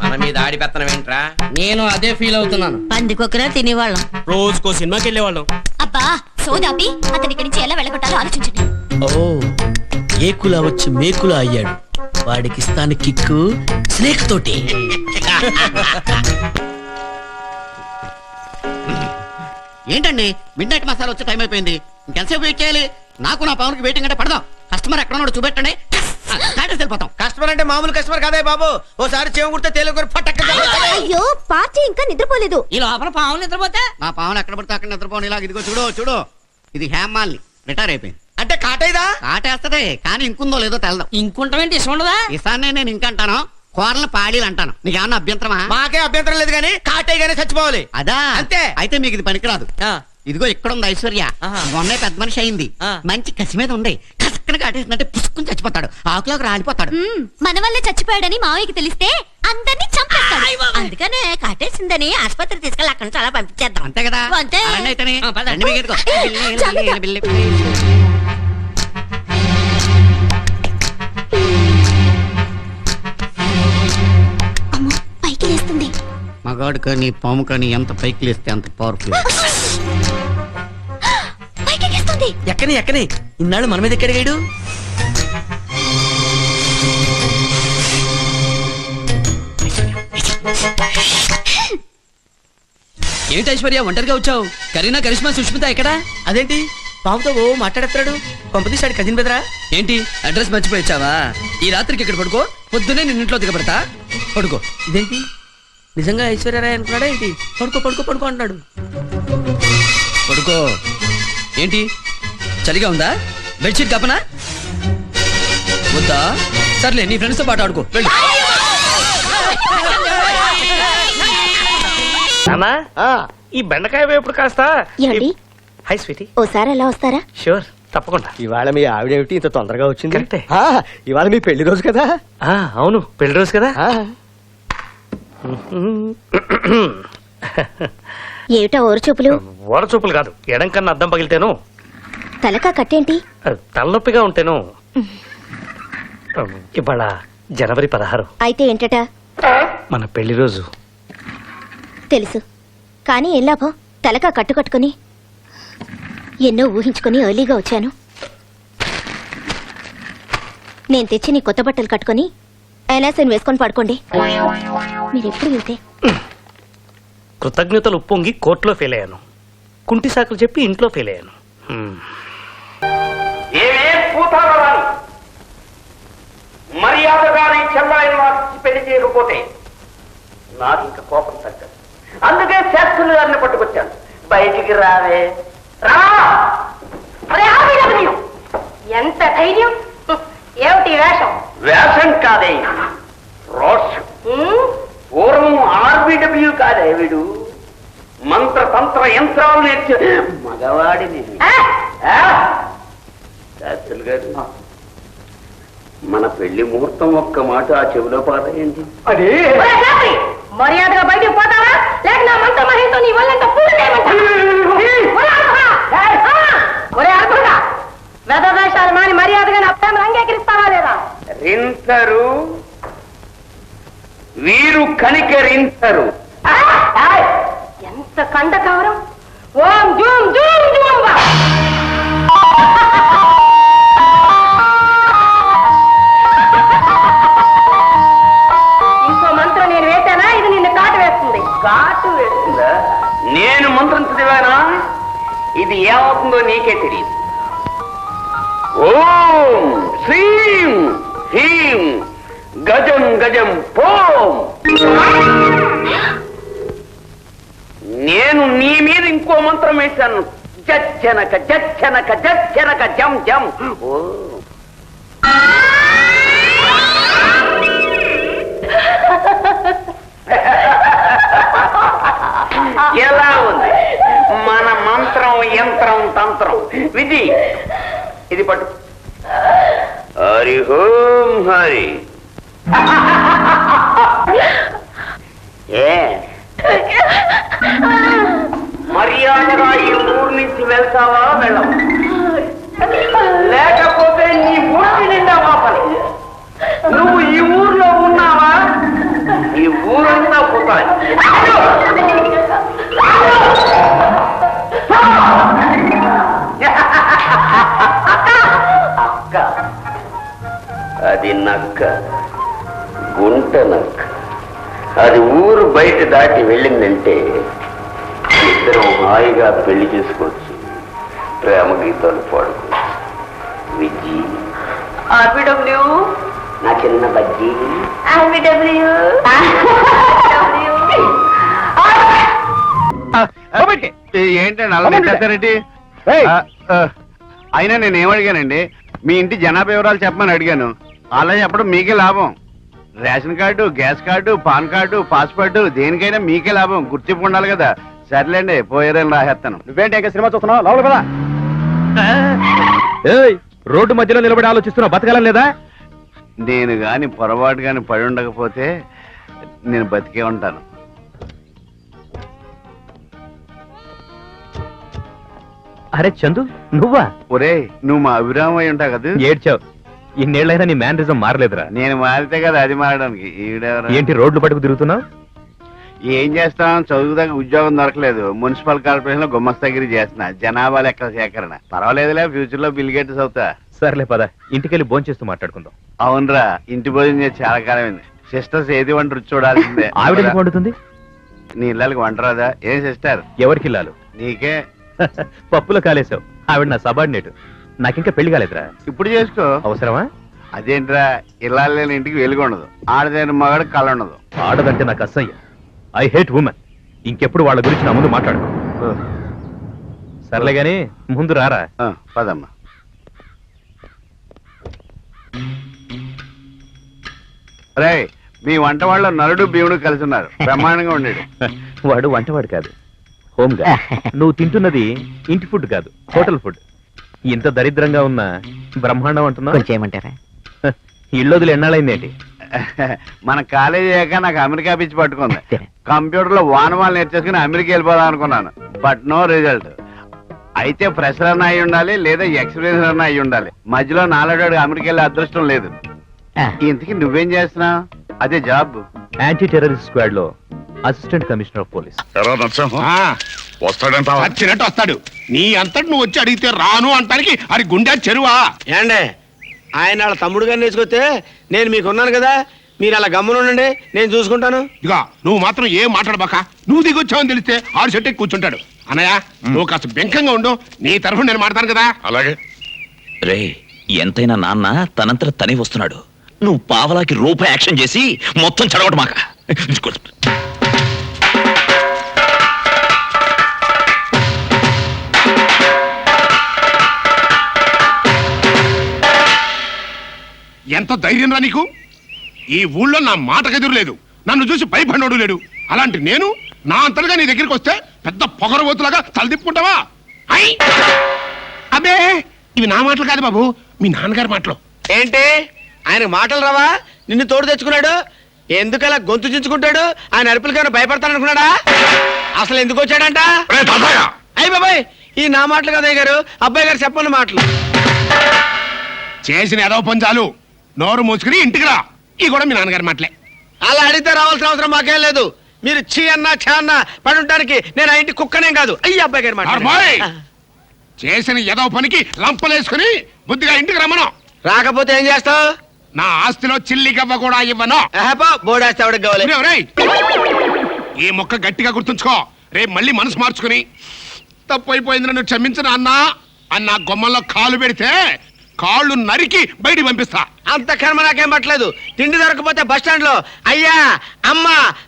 మన మీద ఆడి పెత్తనం ఏంట్రా? నేను అదే ఫీల్ అవుతున్నాను. పందికొక్కరా తినేవాళ్ళం, రోజుకో సినిమాకి వెళ్ళేవాళ్ళం. అబ్బా సోదాపి అతని ఇక్కడి నుంచి ఎలా వెళ్ళగొట్టాలో ఆలోచించండి. ఓ ఏకులా వచ్చి మేకులా అయ్యాడు. వాడికి ఇస్తాను కిక్కు స్నేక్ తోటి. ఏంటండి మిడ్ నైట్ మసాలా వచ్చే టైం అయిపోయింది, ఇంకెంతసేపు వెయిట్ చేయాలి? నాకు నా పవన్కి వెయిటింగ్ అంటే పడదాం. కస్టమర్ ఎక్కడ ఉన్నాడో చూపెట్టండి, వెళ్ళిపోతాం. కస్టమర్ అంటే మామూలు కస్టమర్ కాదే బాబు. ఓసారి చేమ కుడితే తేలిక పట్టక. అయ్యో పార్టీ ఇంకా నిద్రపోలేదు. ఈ లోపల పావులు నిద్రపోతే నా పవన్ ఎక్కడ పడితే అక్కడ నిద్రపోని. ఇలాగ ఇదిగో చూడు చూడు, ఇది హేమాల్ని రిటైర్ అయిపోయింది. అంటే కాటైదా? కాటేస్తదే కానీ ఇంకుందో లేదో తెలదాం. ఇంకుంటామేంటి ఇష్టం ఉండదా? ఈసారి నేను ఇంకంటాను, కూరలు పాడీలు అంటాను. నీకేమన్నా అభ్యంతరమా? మాకే అభ్యంతరం లేదు కానీ కాటైగానే చచ్చిపోవాలి. అదా అంతే. అయితే మీకు ఇది పనికిరాదు. ఇదిగో ఇక్కడ ఉంది ఐశ్వర్య, మొన్నే పెద్ద మనిషి అయింది, మంచి కసి మీద ఉంది. కసక్కన కాటేసిందంటే పుసుకుని చచ్చిపోతాడు, ఆకులోకి రాలిపోతాడు. మన వల్లే చచ్చిపోయాడని మావయ్యకి తెలిస్తే అందరినీ చంపేస్తాడు. అందుకనే కాటేసిందని ఆసుపత్రి తీసుకెళ్ళి అక్కడ నుంచి అలా పంపించేద్దాం. అంతే కదా? అంతే. రండి అయితేనే. పదండి. రండి మీకు ఎదుగో. బిల్లి, బిల్లి, బిల్లి. అమ్మో పైకి లేస్తుంది. మగాడు కానీ పాము కానీ ఎంత పైకి లేస్తే అంత పవర్ఫుల్. పైకి లేస్తుంది. ఎక్కని ఎక్కని ఇన్నాళ్ళు మన మీద ఎక్కడిగాడు. ఏంటి ఐశ్వర్య ఒంటరిగా వచ్చావు? కరీనా, కరిష్మా, సుష్మిత ఎక్కడా? అదేంటి పాముతో ఓ మాట్లాడేస్తాడు. పంపతీశాడు కజిన్ బెదరా. ఏంటి అడ్రస్ మర్చిపోయి వచ్చావా? ఈ రాత్రికి ఇక్కడ పడుకో, పొద్దునే నిన్న ఇంట్లో దిగబడతా. పడుకో. ఇదేంటి నిజంగా ఐశ్వర్యరాయ్ అనుకున్నాడా ఏంటి? పడుకో పడుకో పడుకో అంటున్నాడు. పడుకో. ఏంటి చలిగా ఉందా? బెడ్షీట్ కప్పనా? వద్దా? సర్లే నీ ఫ్రెండ్స్ తో పాటు ఆడుకో. వెళ్ళు. ఈ బెండకాయ వేపుడు కాస్త. హై స్వీటీ, ఓసారి ఎలా వస్తారా? షూర్ తప్పకుండా. ఇవాళ మీ ఆవిడేమిటి ఇంత తొందరగా వచ్చింది? కరెక్టే. ఇవాళ మీ పెళ్లి రోజు కదా? అవును, పెళ్లి రోజు కదా. ఏమిటా ఓరు చూపులు? ఓరచూపులు కాదు, ఎడం కన్నా అద్దం పగిలితేను, తలకా కట్టేంటి? తలనొప్పిగా ఉంటేను. ఇవాళ జనవరి 16. అయితే ఏంటట? మన పెళ్లి రోజు. తెలుసు, కానీ ఏం లాభం? తలకా కట్టుకట్టుకుని ఎన్నో ఊహించుకుని ఎర్లీగా వచ్చాను. నేను తెచ్చి నీ కొత్త బట్టలు కట్టుకుని ఎలాసైన్ వేసుకొని పడుకోండి. మీరెప్పుడు వెళ్తే కృతజ్ఞతలు ఉప్పొంగి కోర్టులో ఫెయిల్ అయ్యాను, కుంటి సాకులు చెప్పి ఇంట్లో ఫెయిల్ అయ్యాను. మర్యాదగానే చెల్లాయిని వారికి పెళ్లి చేయకపోతే నాకు ఇంకా కోపం తగ్గదు. అందుకే శాస్త్రులు గారిని పట్టుకొచ్చాను. బయటికి రావే, రా. ఎంత ధైర్యం! ఏమిటి వేషం? వేషం కాదే, రోషం. పూర్వం ఆర్బిడబ్ల్యూ కాదే వీడు, మంత్ర తంత్ర యంత్రాలు నేర్చే మగవాడిని. శాస్త్రులు గారు, మన పెళ్లి ముహూర్తం ఒక్క మాట ఆ చెవిలో పాతయండి. అదే మర్యాదగా బయటకు పోతావా, లేక నా మంత్ర మహితో నీ వల్లంతా పూర్తి వేషాలు మాని మర్యాదగా నా ప్రేమను అంగీకరిస్తావా లేదా? రింతరు వీరు కనికరించరు. ఎంత కండకవరం! ఓం జూమ్ జూమ్ జూమ్ వా. ఇంకో మంత్రం నేను వేసానా, ఇది నిన్ను కాటు వేస్తుంది. కాటు వేస్తుందా? నేను మంత్రం చదివానా? ఇది ఏమవుతుందో నీకే తెలియదు. ఓం శ్రీం హ్రీం గజం గజం పోం. నేను నీ మీద ఇంకో మంత్రం వేశాను. జచ్చనక జచ్చనక జచ్చనక జం జం. ఓ ఎలా ఉంది మన మంత్రం యంత్రం తంత్రం విధి? ఇది పట్టు. హరి ఓం హరి. ఏ మర్యాదగా ఈ ఊరు నుంచి వెళ్తావా వెళ్ళవా, లేకపోతే నీ ఊరి నిండా వాపలి. నువ్వు ఈ ఊర్లో ఉన్నావా అక్క, అది నక్క, గుంట నక్క. అది ఊరు బయట దాటి వెళ్ళిందంటే ఇద్దరం హాయిగా పెళ్లి చేసుకోవచ్చు, ప్రేమ గీతాలు పాడుకోవచ్చు. విజ్జి, ఆర్బిడబ్ల్యూ నా చిన్న బజ్జి. ఆర్బిడబ్ల్యూ ఏంటండి అలా చేస్తారండి? అయినా నేను ఏమడిగానండి, మీ ఇంటి జనాభా వివరాలు చెప్పమని అడిగాను. అలా చెప్పడం మీకే లాభం. Ration card, gas card, pan card, passport దేనికైనా మీకే లాభం. గుర్తింపు ఉండాలి కదా. సర్లేండి, పోయారని రాసేస్తాను. నువ్వేంటి ఇంకా సినిమా చూస్తున్నావు? లోపల కదా. రోడ్డు మధ్యలో నిలబడి ఆలోచిస్తున్నావు, బతకాలం లేదా? నేను గాని పొరపాటు గాని పడి ఉండకపోతే నేను బతికే ఉంటాను. అరే చందు, నువ్వా? ఒరే, నువ్వు మా అభిరామం అయి ఉంటావు కదా. ఏడ్చావు. ఇన్నేళ్లైనా నీ మేనరిజం మారలేదురా. నేను మారితే కదా అది మారడానికి. ఈవిడెవరు? ఏంటి రోడ్లు పట్టుకు తిరుగుతున్నావు? ఏం చేస్తాం, చదువుదాకా ఉద్యోగం దొరకలేదు. మున్సిపల్ కార్పొరేషన్ లో గుమ్మస్తగిరి చేస్తున్నా, జనాభా లెక్కల సేకరణ. పర్వాలేదులే, ఫ్యూచర్ లో బిల్ గేట్స్ అవుతా. సర్లే పద, ఇంటికెళ్ళి భోంచేస్తూ మాట్లాడుకుందాం. అవునరా, ఇంటి భోజనం చేసి చాలా కాలమైంది. సిస్టర్స్ ఏది వంట రుచి చూడాల్సిందే. ఆవిడ ఎందుకు వండుతుంది? నీ ఇళ్ళకి వంట రాదా? ఏం సిస్టర్? ఎవరికి ఇల్లాలు? నీకే. పప్పులో కాలేసావు. ఆవిడ నా సబార్డినేట్. నాకింకా పెళ్లి కాలేదురా. ఇప్పుడు చేసుకో. అవసరమా? అదేంట్రా, ఇళ్ళాలు లేని ఇంటికి వెలుగు ఉండదు, ఆడదేని మగాడు కళ ఉండదు. ఆడదంటే నాకు అసహ్యం. I hate women. ఇంకెప్పుడు వాళ్ళ గురించి నా ముందు మాట్లాడుకో. సర్లే గాని ముందు రారా. పదమ్మా. రే, మీ వంట వాళ్ళ నలుడు భీముడు కలిసి ఉన్నారు. బ్రహ్మాండంగా ఉండేడు. వాడు వంటవాడు కాదు, హోమ్ గా. నువ్వు తింటున్నది ఇంటి ఫుడ్ కాదు, హోటల్ ఫుడ్. ఇంత దరిద్రంగా ఉన్నా బ్రహ్మాండం అంటున్నా. కొంచెం ఏమంటారా? ఇళ్ళొదిలు ఎన్నాళ్ళైందేంటి? మన కాలేజీ అయ్యాక నాకు అమెరికా పిచ్చి పట్టుకుంది. కంప్యూటర్ లో వానమాలు నేర్చేసుకుని అమెరికా వెళ్ళిపోదాం అనుకున్నాను. But no result. అయితే ఫ్రెషర్ అన్న అయి ఉండాలి, లేదా ఎక్స్పీరియన్స్ అన్న అయి ఉండాలి. మధ్యలో నాలుగు అమెరికా వెళ్ళే అదృష్టం లేదు. ఇంతకీ నువ్వేం చేస్తున్నావు? అదే జాబ్. యాంటీ టెర్రరిస్ట్ స్క్వాడ్ లో అసిస్టెంట్ కమిషనర్ ఆఫ్ పోలీస్. వస్తాడంట, వచ్చినట్టు వస్తాడు. నీ అంతటి నువ్వు వచ్చి అడిగితే రాను అంటానికి అది గుండె చెరువా? ఏండే, ఆయన వాళ్ళ తమ్ముడు గారిని వేసుకొస్తే నేను మీకున్నాను కదా, మీరు అలా గమ్మునుండండి, నేను చూసుకుంటాను. ఇక నువ్వు మాత్రం ఏం మాట్లాడబాక. నువ్వు దిగొచ్చావని తెలిస్తే ఆడు చెట్టు కూర్చుంటాడు. అన్నయ్య, నువ్వు కాస్త బెంకంగా ఉండు, నీ తరఫున నేను మాడతాను కదా. అలాగే. రే, ఎంతైనా నాన్న తనంతట తనే వస్తున్నాడు. నువ్వు పావలాకి రూపాయి యాక్షన్ చేసి మొత్తం చెడగొట్టు మాక. ఎంత ధైర్యం రా నీకు? ఈ ఊళ్ళో నా మాట గదురు లేదు, నన్ను చూసి భయపడినోడు లేడు. అలాంటి నేను నా అంతలుగా నీ దగ్గరికి వస్తే పెద్ద పొగరబోతులాగా తలదిప్పుకుంటావా? అబ్బే, ఇవి నా మాటలు కాదు బాబు, మీ నాన్నగారి మాటలు. ఏంటి, ఆయన మాటలు రావా? నిన్ను తోడు తెచ్చుకున్నాడు, ఎందుకలా గొంతు చించుకుంటాడు? ఆయన అరుపులకైనా భయపడతాననుకున్నాడా? అసలు ఎందుకు వచ్చాడంట? అయ్యి బాబాయ్, ఈ నా మాటలు కదా గారు, అబ్బాయి గారు చెప్పని మాటలు. చేసిన ఏదో పని చాలు, నోరు మూసుకుని ఇంటికి రా. ఈ కూడా మీ నాన్నగారి మాటలే. అలా అడిగితే రావాల్సిన అవసరం మాకేం లేదు. మీరు చీ అన్నా ఛా అన్నా పడి ఉండడానికి నేను ఆ ఇంటి కుక్కనేం కాదు. అయ్యి అబ్బాయి గారి మాట. చేసిన ఏదో పనికి లంపలేసుకుని బుద్ధిగా ఇంటికి రమ్మను. రాకపోతే ఏం చేస్తావు? నా ఆస్తిలో చిల్లి గవ్వ కూడా ఇవ్వను. బోడేస్తే ఎవరికి కావాలి? ఒరేయ్, ఈ మొక్క గట్టిగా గుర్తుంచుకో. రేపు మళ్ళీ మనసు మార్చుకుని తప్పు అయిపోయింది, నన్ను క్షమించను అన్నా అన్న గొమ్మల్లో కాలు పెడితే కాళ్ళు నరికి బయటికి పంపిస్తా. అంత కర్మ నాకేం పట్టలేదు. తిండి దొరకపోతే బస్ స్టాండ్ లో అయ్యా అమ్మ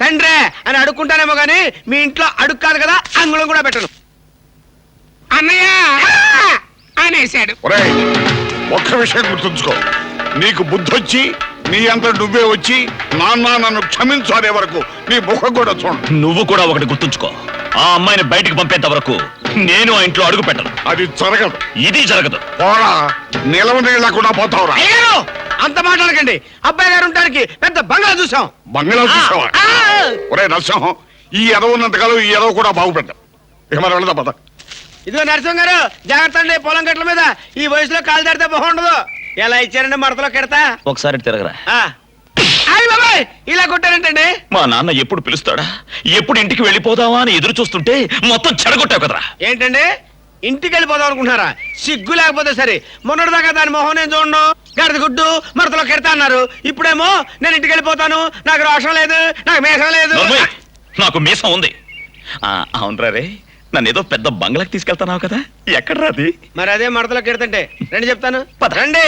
తండ్రే అని అడుక్కుంటానేమో గానీ మీ ఇంట్లో అడుగు కాదు కదా, అంగుళం కూడా పెట్టను. అన్నయ్య అనేశాడు. ఒక్క విషయం గుర్తుంచుకో, నీకు బుద్ధొచ్చి నీ అంతా నువ్వే వచ్చి నాన్న నన్ను క్షమించు అనే వరకు నీ ముఖం కూడా చూడు. నువ్వు కూడా ఒకటి గుర్తుంచుకో, ఆ అమ్మాయిని బయటికి పంపేంత వరకు నేను ఆ ఇంట్లో అడుగు పెట్టను. అది జరగదు. ఇది జరగదు. పోరా, నిలవ నీళ్ళకుండా పోతావురా. అంత మాట్లాడకండి. అబ్బాయి గారు ఉండడానికి పెద్ద బంగ్లా చూసాం. బంగ్లా చూసావా? ఒరే నరసింహం, ఈ ఎదవ ఉన్నంతకాలం ఈ ఎదవ కూడా బాగుపెట్టాం. ఇక మరి వెళదాం పద. ఇదిగో నరసింహ గారు, జాగ్రత్త అండి, పొలం గట్ల మీద ఈ వయసులో కాలు దాడితే బాగుండదు. ఎలా ఇచ్చారండి మడతలో కెడతా? ఒకసారి తిరగరా. అయ్య బాబాయ్ ఇలా కొట్టారంటండి. మా నాన్న ఎప్పుడు పిలుస్తాడా, ఎప్పుడు ఇంటికి వెళ్ళిపోదావా అని ఎదురు చూస్తుంటే మొత్తం చెడగొట్టావు కదరా. ఏంటండి ఇంటికి వెళ్ళిపోదాం అనుకుంటున్నారా? సిగ్గు లేకపోతే సరే. మొన్నటిదాకా దాని మొహం నేను చూడను, గడద గుడ్డు మరతలో కెడతా అన్నారు. ఇప్పుడేమో నేను ఇంటికి వెళ్ళిపోతాను, నాకు రోషం లేదు, నాకు మేషం లేదు. నోర్మోయ్, నాకు మీసం ఉంది. అవునరా రే, నన్ను ఏదో పెద్ద బంగ్లాకి తీసుకెళ్తున్నావు కదా, ఎక్కడ రాది? మరి అదే మడతలో కెడుతుంటే రండి చెప్తాను. రండి.